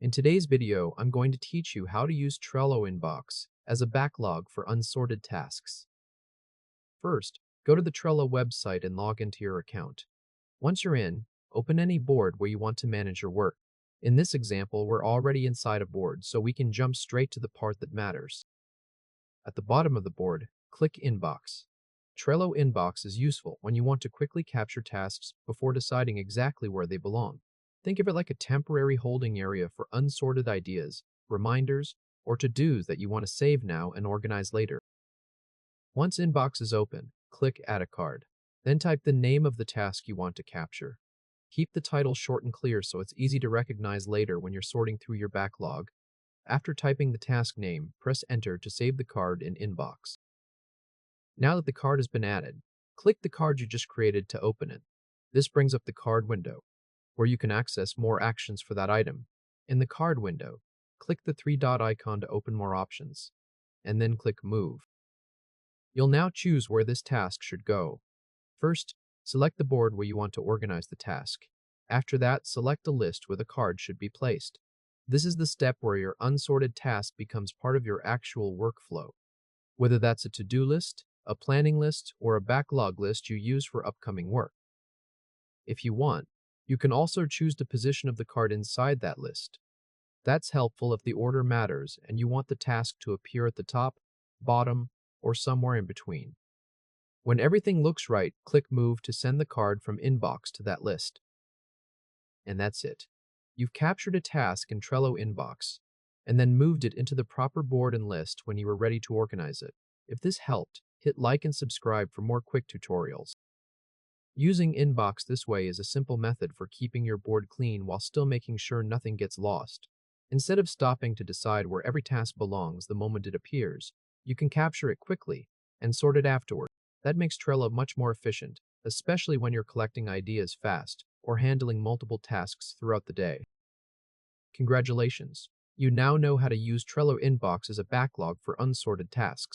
In today's video, I'm going to teach you how to use Trello Inbox as a backlog for unsorted tasks. First, go to the Trello website and log into your account. Once you're in, open any board where you want to manage your work. In this example, we're already inside a board, so we can jump straight to the part that matters. At the bottom of the board, click Inbox. Trello Inbox is useful when you want to quickly capture tasks before deciding exactly where they belong. Think of it like a temporary holding area for unsorted ideas, reminders, or to-dos that you want to save now and organize later. Once Inbox is open, click Add a card. Then type the name of the task you want to capture. Keep the title short and clear so it's easy to recognize later when you're sorting through your backlog. After typing the task name, press Enter to save the card in Inbox. Now that the card has been added, click the card you just created to open it. This brings up the card window, where you can access more actions for that item. In the card window, click the three-dot icon to open more options, and then click Move. You'll now choose where this task should go. First, select the board where you want to organize the task. After that, select a list where the card should be placed. This is the step where your unsorted task becomes part of your actual workflow. Whether that's a to-do list, a planning list, or a backlog list you use for upcoming work. If you want, you can also choose the position of the card inside that list. That's helpful if the order matters and you want the task to appear at the top, bottom, or somewhere in between. When everything looks right, click Move to send the card from Inbox to that list. And that's it. You've captured a task in Trello Inbox, and then moved it into the proper board and list when you were ready to organize it. If this helped, hit like and subscribe for more quick tutorials. Using Inbox this way is a simple method for keeping your board clean while still making sure nothing gets lost. Instead of stopping to decide where every task belongs the moment it appears, you can capture it quickly and sort it afterward. That makes Trello much more efficient, especially when you're collecting ideas fast or handling multiple tasks throughout the day. Congratulations! You now know how to use Trello Inbox as a backlog for unsorted tasks.